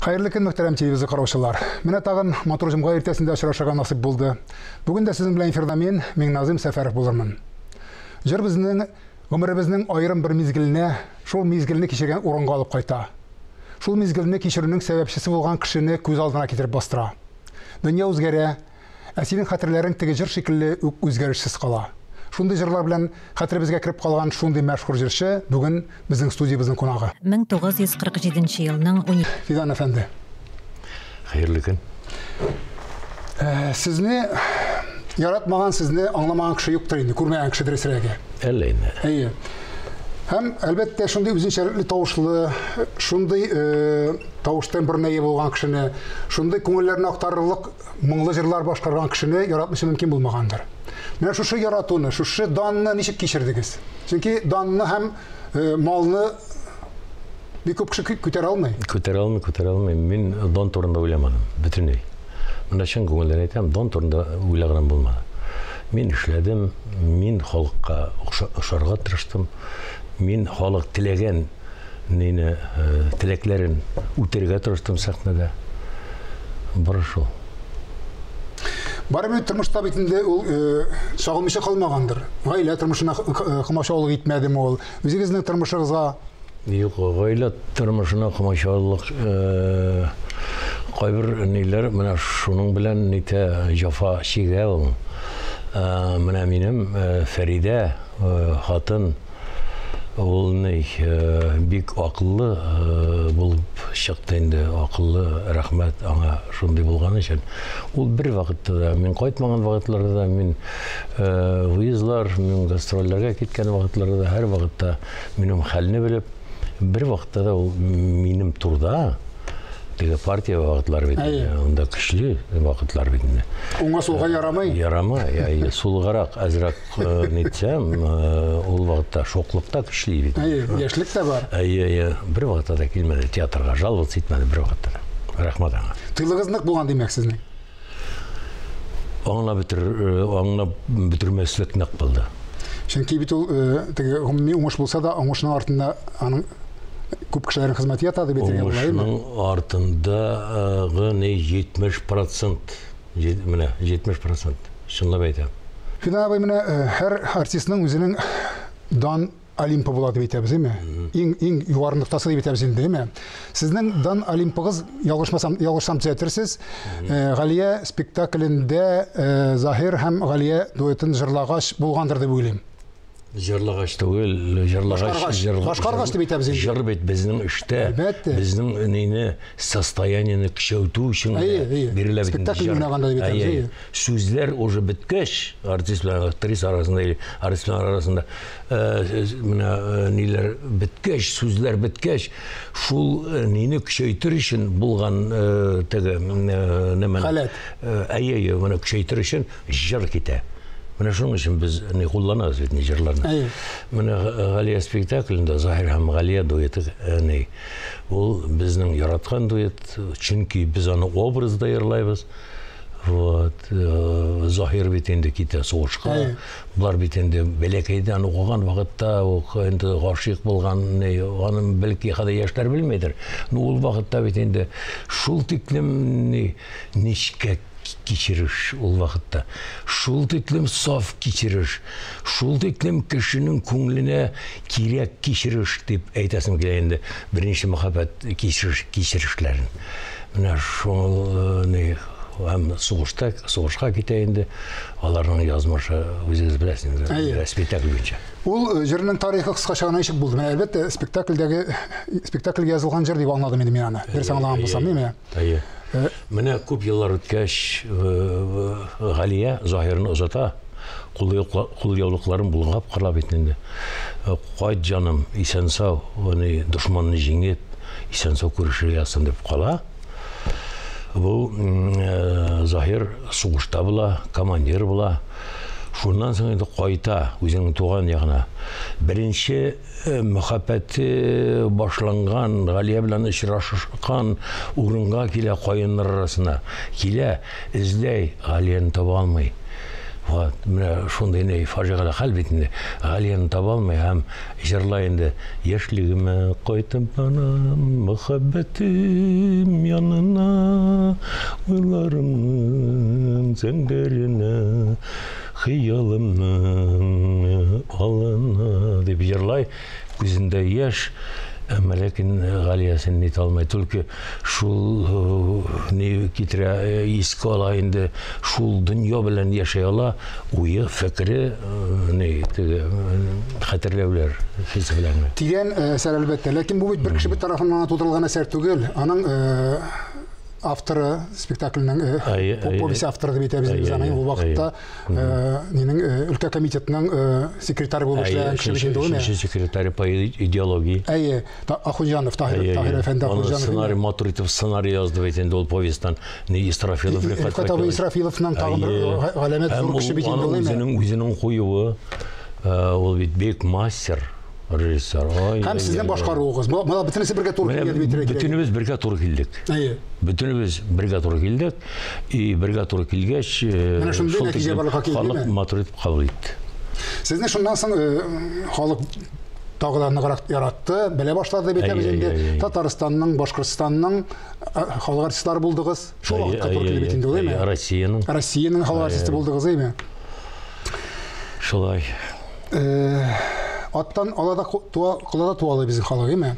Хайырлы көн, мөхтәрәм телевизор караучылар. Менә тагын матур җомга иртәсендә очрашырга насыйп булды. Бүген дә сезнең белән эфирда мин, Миңназым Сәфәров булырмын. Җыр безнең гомеребезнең аерым бер мизгеленә, шул мизгелне кичергән урынга алып кайта. Шул мизгелне кичерүнең сәбәпчесе булган кешене күз алдына китереп бастыра. Дөнья үзгәрә, ә синең хәтерләрең теге җыр шикелле үк үзгәрешсез кала. Шундый җырлар белән хәтеребезгә кирип калган шундый мәшһүр җырчы бүген безнең студиябызның кунагы. 1947 елның 12 Фидан әфәнде. Хәерле көн. Сезне яратмаган, сезне аңламаган кеше юктыр инде, күрмәгән кеше дөресрәге. Әллә инде. Әйе. Һәм әлбәттә шундый үзенчәлекле тавышлы, шундый тавыштан бер нәйе булган кешене, шундый күңелләрне актарырлык моңлы җырлар башкарган кешене яратмыйсы мөмкин булмагандыр. Менә шушы яратуны, шушы данны ничек кичердегез? Чөнки данны һәм малны бик күп кеше күтәрә алмый. Күтәрә алмый. Мин дан турында уйламадым, бөтенләй. Монда чын күңелдән әйтәм, дан турында уйлаганым булмады. Мин эшләдем, мин халыкка ошарга тырыштым. Мин халык теләгән теләкләрен үтәргә тырыштым сәхнәдә. Бары шул. Барыбер тормышта бит инде ул чагылмыйча калмагандыр. Гаилә тормышына комачаулык итмәдеме ул? Үзегезнең тормышыгызга Юк, гаилә тормышына комачаулык кайбер ниләр менә шуның белән нитә җафа чигә ул. Менә минем Фәридә хатын ул бик акыллы булып чыкты инде, акыллы, рәхмәт аңа шундый булган өчен. Ул бер вакытта да, мин кайтмаган вакытларда да, мин выездлар, мин гастрольләргә киткән вакытларда да, һәр вакытта минем хәлне белеп, бер вакытта да ул минем турда теге партия вакытлар бит, онда көчле вакытлар бит. Уңа сулга ярамый. Ярамый, сулгарак, азрак нитсәм, ул вакытта шоклыкта көчле бит. Яшьлек тә бар. Бер вакытта да килмәде театрга, жаловаться итмәде бер вакытта. Рәхмәт аңа. Тыйлыгыз нык булган димәк сезнең. Аңлап бетермәслек нык булды. Чөнки бит ул теге гомуми уңыш булса да, уңышның артында аның күп кешеләрнең хезмәте ята дип әйтергә була, әйеме? Уңышның артындагы 70%, менә 70%, чынлап әйтәм. Фидан абый, менә һәр артистның үзенең дан Олимпы була дип әйтәбез, әйеме? Иң югары ноктасы дип әйтәбез инде, әйеме? Сезнең дан Олимпыгыз, ялгышсам төзәтерсез, Галия спектаклендә Заһир һәм Галия дуэтын җырлагач булгандыр дип уйлыйм. Җырлагач түгел, башкаргач дип әйтәбез инде. Җыр бит безнең эштә, безнең состояниене көчәйтү өчен бирелә бит. Спектакль уйнаганда дип әйтәбез. Сүзләр уже беткәч, артист белән актриса арасында, артистлар арасында менә ниләр беткәч, сүзләр беткәч, шул нине көчәйтер өчен булган теге нәмә. Халәт. Менә көчәйтер өчен җыр китә. Менә шуның өчен без кулланабыз бит җырларны. Менә Галия спектаклендә Заһир һәм Галия дуэты ул безнең яраткан дуэт, чөнки без аны образда йырлайбыз. Заһир бит инде китә сугышка. Булар бит инде бәләкәйдән укыган вакытта инде гашыйк булган, аның бәлки хәдә яшьләр белмәйдер. Ул вакытта бит инде шул тиклем ничкә кичериш ул вакытта, шул тиклем саф кичериш, шул тиклем кешенең күңеленә кирәк кичериш дип әйтәсем килә инде, беренче мәхәббәт кичеришләрен. Менә шул һәм сугышка китә инде, аларның язмышы үзегез беләсез, спектакль буенча. Ул җырның тарихы кыскача гына ничек булды? Менә әлбәттә спектакльгә язылган җыр дип аңладым инде мин аны. Бер аңлаган булсам, әйеме? Менә күп еллар үткәч Галия Заһирны озата, кулъяулыкларын булгап кырлап инде. Кайт җаным, исән-сау, дошманны җиңеп, исән-сау күрешергә ясын дип кала. Бу Заһир сугышта була, командир була. Шуннан соң инде кайта үзенең туган ягына. Беренче мәхәббәте башланган, Галия белән очрашкан урынга килә, каеннар арасына килә, эзләй, Галияны таба алмый. Менә шундай не фажигале хәл битендә Галияны таба алмый һәм җырлай инде яшьлегемә кайтып барам мөхәббәтем янына уйларымның зәңгәренә хыялымның алына дип җырлай күзендә яшь Ләкин Галиясын нит алмай, только шул не китерә искә ала инде, шул дөнья белән яшәй ала, уе, фикере, не хәтерләүләр хис белән. Тигән әсәр әлбәттә, ләкин бу бит бер кеше тарафыннан тудырылган әсәр түгел. Аның авторы спектакльнең повесть авторы дип әйтәбез без аны ул вакытта нинең өлкә комитетының секретаре булып эшләгән кеше бит инде. Секретарь по идеологии. Әйе, Ахунҗанов Таһир әфәнде Ахунҗанов. Сценарий Матуритов сценарий язды бит инде ул повестьтан. Не Исрафилов Исрафиловның тагын бер галәмәт зур кеше бит инде ул. Үзенең куюы ул бит бек мастер. Режиссер. Һәм сезнең башкаруыгыз. Моны бөтенесе бергә туры килгән бит. Бөтенебез бергә туры килдек. Әйе. Бөтенебез бергә туры килдек. И бергә туры килгәч, халык Матуритов кабул итте. Сезне шундан соң халык тагыларныграк яратты, белә башлады бит инде. Татарстанның, Башкортстанның халык артистлары булдыгыз. Шул вакытка туры килеп бит инде, әйме? Россиянең халык артисты булдыгыз, әйме? Шулай. Аттан алада туалы безнең халык, әйме?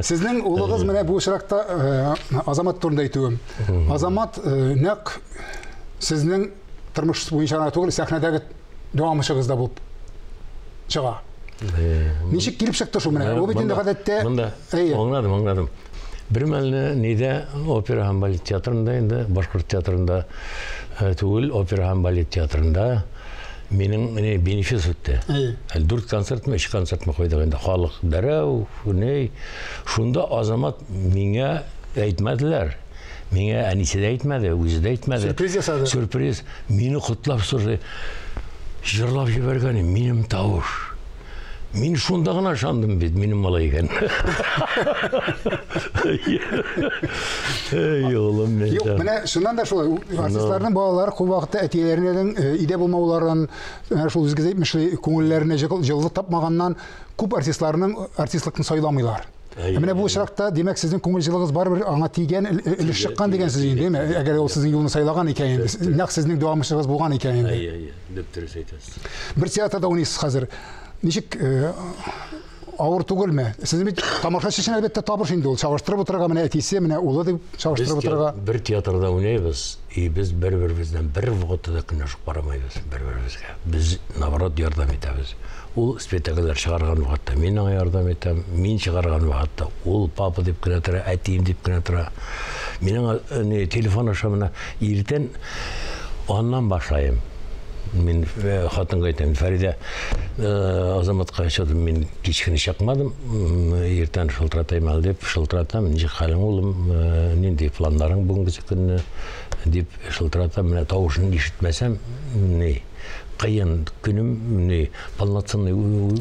Сезнең улыгыз менә бу очракта Азамат турында әйтүем. Азамат нәкъ сезнең тормыш буенча түгел, сәхнәдәге дәвамчыгызда булып чыга. Ничек килеп чыкты шу менә? Бу бит инде гадәттә. Аңладым. Бер мәлне нидә опера һәм балет театрында инде, Башкорт театрында түгел, опера һәм балет театрында Минем бенефис үтте. 4 концертме, 3 концертме койдык инде. Халык дәрәү, шунда Азамат миңа әйтмәделәр. Миңа әнисе дә әйтмәде, үзе дә әйтмәде. Сюрприз ясады. Сюрприз. Мине котлап сорды. Җырлап җибәргән минем тавыш. Мин шунда гына ышандым бит, минем малай икән. Эй, улым мен. Юк, менә шуннан да шулай. Артистларның балалары күп вакытта әтиләренең идә булмауларын, шул үзгә әйтмешли, күңелләренә җылылык тапмаганнан күп артистлыкны сайламыйлар. Менә бу очракта, димәк, сезнең күңел җылыгыз барыбер аңа тигән, өлеш чыккан дигән сүз инде, әйме? Әгәр ул сезнең юлны сайлаган икән инде, нәкъ сезнең дәвамчыгыз булган икән инде. Әйе, дип дөрес әйтәсез. Бер театрда уйныйсыз хәзер. Ничек авыр түгелме? Сез бит тамашачы өчен әлбәттә табыш инде ул. Чагыштырып утырырга менә әтисе, менә улы дип чагыштырып утырырга. Бер театрда уйнайбыз, и без бер-беребездән бер вакытта көнләшеп бармайбыз бер-беребезгә. Без наоборот ярдәм итәбез. Ул спектакльләр чыгарган вакытта мин аңа ярдәм итәм, мин чыгарган вакытта ул папа дип кенә тора, әтием дип кенә тора. Мин аңа телефон ашамына иртән аннан башлайм. Мин хатынга әйтәм, Фәридә, Азаматка чыдым, мин кичкене чакмадым, иртән шылтыратайм әле дип шылтыратам, ничек хәлең улым, нинди планнарың бүгенге көнне дип шылтыратам, менә тавышын ишетмәсәм, кыен көнем, полноценный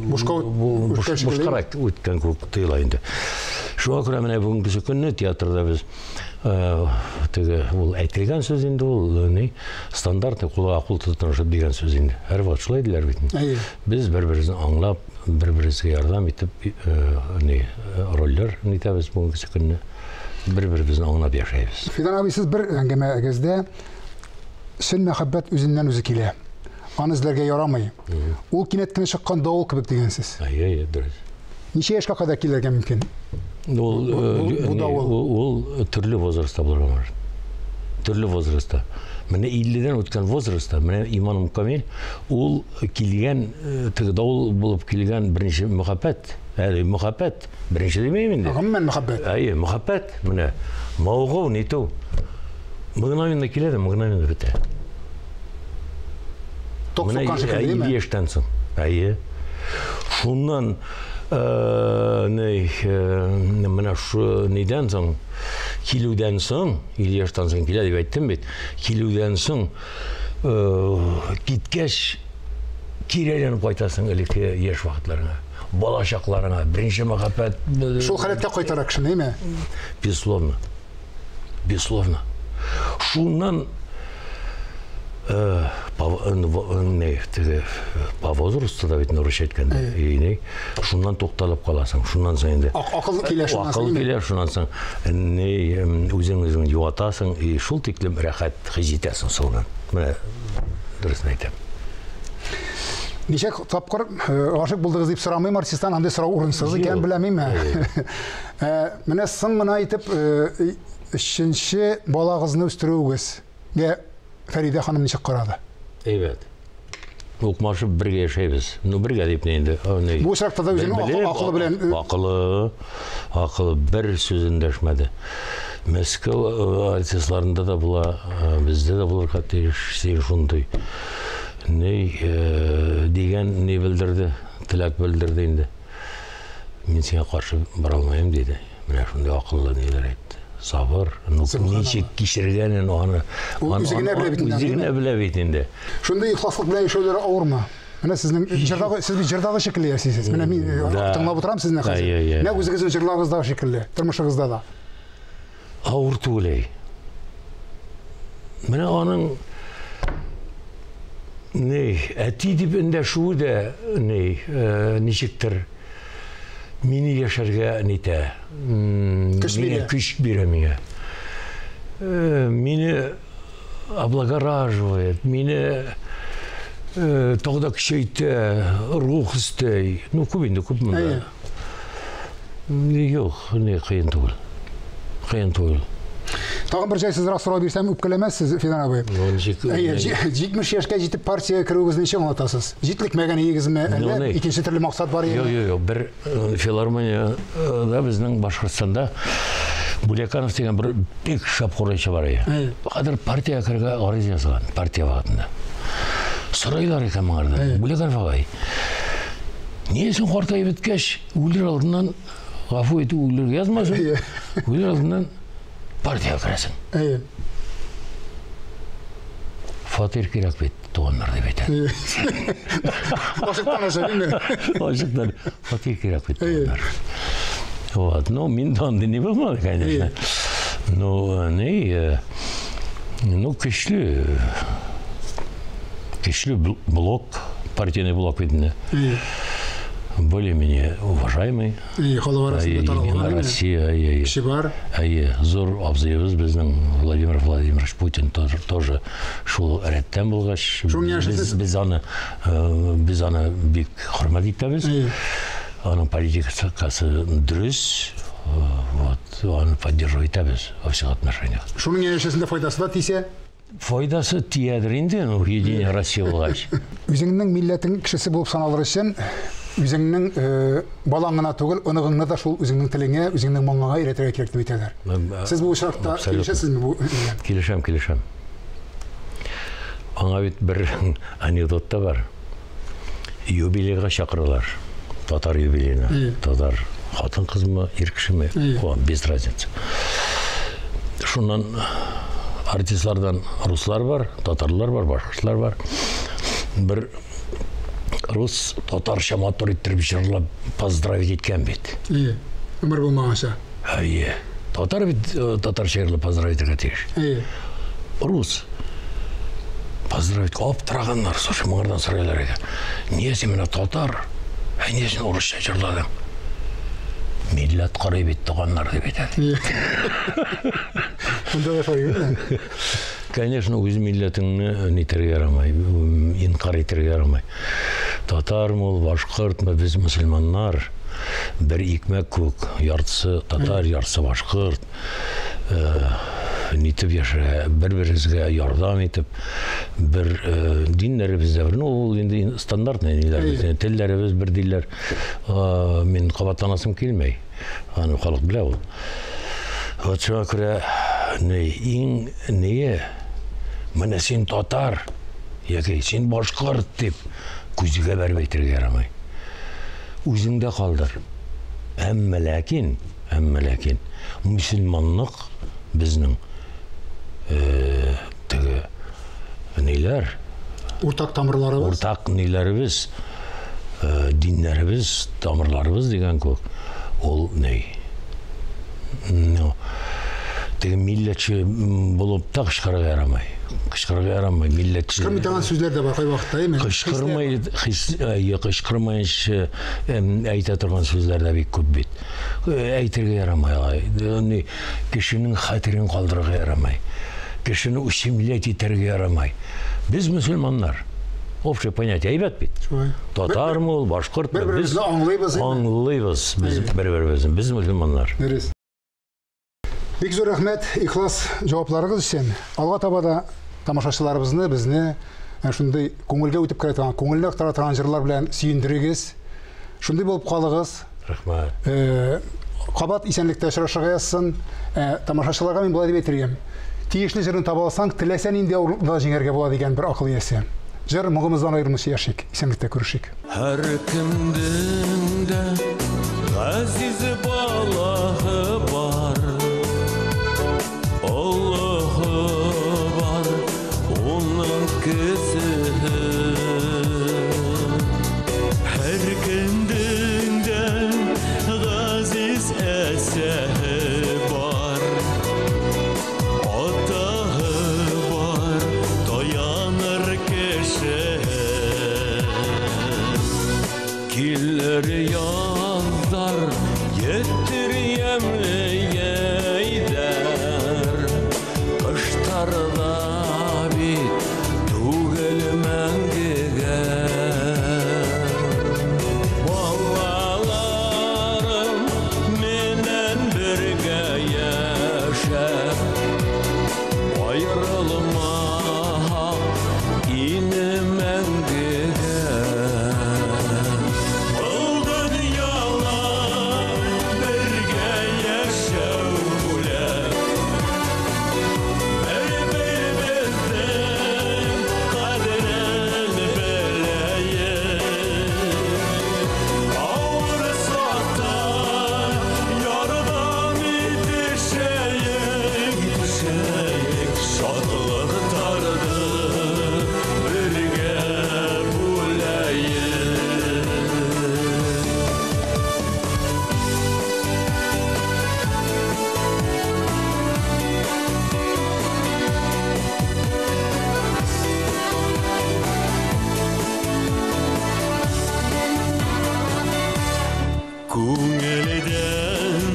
бушкарак үткән күк тыйла инде. Шуңа күрә менә бүгенге көнне театрда без ул әйтелгән сүз инде ул стандарт кулга кул тотынышып дигән сүз инде. Һәр вакыт шулай диләр бит. Без бер-беребезне аңлап, бер-беребезгә ярдәм итеп рольләр итәбез бүгенге көнне. Бер-беребезне аңлап яшәйбез. Фидан абый, сез бер әңгәмәгездә сөн мәхәббәт үзеннән үзе килә. Аны эзләргә ярамый. Ул кинәт кенә чыккан давыл кебек дигәнсез. Әйе, дөрес. Ничә яшькә кадәр килергә мөмкин? Ул төрле возрастта булырга мөмкин. Төрле возрастта. Менә 50-дән үткән возрастта, менә Иманым Камил, ул килгән, давыл булып килгән беренче мәхәббәт. Мәхәббәт, беренче димәйм инде. Гомумән мәхәббәт. Әйе, мәхәббәт, менә мавыгу ниту. Мгновенно килә, мгновенно бетә. Менә 50 яшьтән соң. Әйе. Шуннан менә шу нидән соң, килүдән соң, 50 яшьтән соң килә дип әйттем бит. Килүдән соң киткәч кирәләнеп кайтасың элекке яшь вакытларыңа. Бала чакларыңа, беренче мәхәббәт. Шул хәләткә кайтара кешене, әйме? Безусловно. Шуннан По возрасту да бит нұрыш еткенде. Шундан тоқталып қаласың. Шундан соң енді Ақыл келер шунан соң. Ақыл келер шунан соң. Өзің юатасың, шул тиклем рәхәт хижитәсің соңынан. Міне дұрысын айтам. Ничек тапқыр ғашық бұлдығыз деп сұрамайым, артистан андай сұрау орынсыз екен білемейм. Міне сын мұна айтып, үшінші балағызыны өстіруіңіз. Фәриде ханым ничек қарады? Evet. Оқмашы бірге яшайбыз. Бірге деп нейді. Бұл сұрақта да өзінің ақылы білен... Ақылы бір сөзін дәшмәді. Мәскеу артистларында да бұла, бізде да бұлар қатты сен шундай. Деген не білдірді, тіләк білдірді енді. Мен сенге қаршы бара алмайым дейді. Міне шундай ақылы нелер айтты. Sabır, nişek kişirgenin onu üzerine bile bitinde. Şunda ihlaslık bile şöyle ağır mı? Siz bir jırdağı şekilli yaşıyorsunuz. Tınlap oturam sizinle hazır. Ne özünüzün jırdağınız da şekilli, tırmışınızda da. Ağır tuğlay. Mene onun eti dibinde şu da nişektir. Mini yaşarga nite, mini kış biremiye, mini облагораживает, mini тогда кişeyte, ruh istey, kubinde kubunda. Yok, ne kıyın tuğul, kıyın tuğul. Tağın bir jaysızıрақ сұрау берсем өпкелемезсіз, Фидан абай. 70 yaşқа жетіп партия кіруіңіз неше ұнатасыз? Жетілік мәгән егізіме, әлі екінші түрлі мақсат бар еді? Жоқ, бір филармонияда біздің Башқұртстанда Булеканов деген бір бек шапқорайшы бар еді. Қадыр партия кірге арыз жазған, партия бағытында. Сұрайлар екен маңарда. Булеканов ағай, не сен қортай біткеш, өлер алдынан, ғафу еті өлерге yazмасын, өлер алдынан partiya kırasın. Fatih kirak bit, doğanlar da biter. Aşıktan aşağı değil mi? Aşıktan. Fatih kirak bit, doğanlar. Вот, ну, Миндан не было, конечно. Но, кишлю блок, партийный блок, видно. Более-менее уважаемый. Россия. Зор абзаевыз біздің Владимир Владимирович Путин тоже шул рәттен болғаш. Біз аны бек құрмет етеміз. Оның политикасы дұрыс. Оны поддерживать етеміз во всех отношениях. Шуның енешесінде файдасы да тисе? Файдасы тиядыр енді, Единая Россия болғаш. Өзіңнің милләтің кішісі болып саналыр үшін, өзіңнің балаңына түгіл, онығыңна да шул өзіңнің тіліңе, өзіңнің маңаға үйретірге керек деп етелер. Сіз бұл шырақта келешесіз ме? Келешем. Аңа бит бір анекдотта бар. Юбилейға шақырылар. Татар юбилейна. Татар қатын қызымы, еркішімі, без разницы. Шунан артистлардан руслар бар, татарлар бар, башқұртлар бар. Бір рус татарша мотор иттіріп жырлап поздравить еткен бет. Өмір болмағанша. Татар бит татарша жырлап поздравить еткен тегіш. Рус поздравить оптырағандар, сошы маңырдан сұрайлар екен. Несі мені татар, несін орысша жырладың? Милләт қарай бет тұғандар деп етеді. Конечно, өз милләтіңні нетерге ярамай, инқар етерге ярамай. Татар мол, башқұрт, біз мұсылманлар, бір икмәк көк, яртысы татар, яртысы башқұрт, нетіп яшы, бір-бірізге ярдам етіп, бір динлері бізде бір, ол енді стандартный нелер, тіллері біз бір диллер, мен қабаттанасым келмей, халық біле ол. Вот шуға күрі, нее, міне сен татар, яке, сен башқұрт деп, көзіге бәрбейтерге ярамай. Өзіңде қалдыр. Әммә ләкин, мұсылманлық біздің тігі нелер, ортақ тамырларыбыз, ортақ нелеріміз, динлеріміз, тамырларымыз деген көк. Ол не? Теге милләтче булып та кычкырга ярамай. Кычкырга ярамай милләтче. Кырмытаган сүзләр дә бар кай вакытта, әйме? Кычкырмайынча әйтә торган сүзләр дә бик күп бит. Әйтергә ярамай. Кешенең хәтерен калдырырга ярамай. Кешене усимлять итәргә ярамай. Без мөселманнар. Общее понятие. Әйбәт бит. Татармы ул, башкортмы? Без аңлыйбыз. Без бер-беребезне. Без мөселманнар. Дөрес. Бик зур рәхмәт, ихлас җавапларыгыз өчен. Алга таба да тамашачыларыбызны, безне шундый күңелгә үтеп керә торган, күңелне актара торган җырлар белән сөендерегез. Шундый булып калыгыз. Рәхмәт. Кабат исәнлектә очрашырга язсын. Тамашачыларга мин булай дип әйтергәм. Тиешле җырны таба алсаң, теләсәң инде авырлыкта җиңәргә була дигән бер акыл иясе. Җыр моңымыздан аерылмыйча яшик. Исәнлектә күрешик. Һәр кемдең дә газиз балаһы бар. Аллаһы бар, уның кесеһе. Һәр кемдең дә газиз әсәһе бар. Атаһы бар, таяныр кешеһе. Киллер яздар, еттер ямле йәйдәр. Кыштарда бит түгел мәңгегә. Балаларым менән бергә яшәп, аерылма ине мәңгегә. Бұл дөньяла бергә яшәү бүләк. Бер-беребезнең кадерен беләйек. Авырсакта ярдәм итешәйек. Шатлыктарны бергә бүләйек. Күңелдә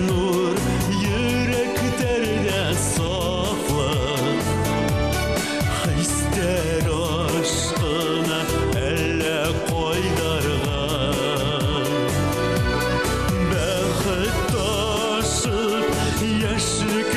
нур, йөрәктәрдә сафлык. Хистәр ашкына әллә кайдарган. Бәхет ташып яшьлек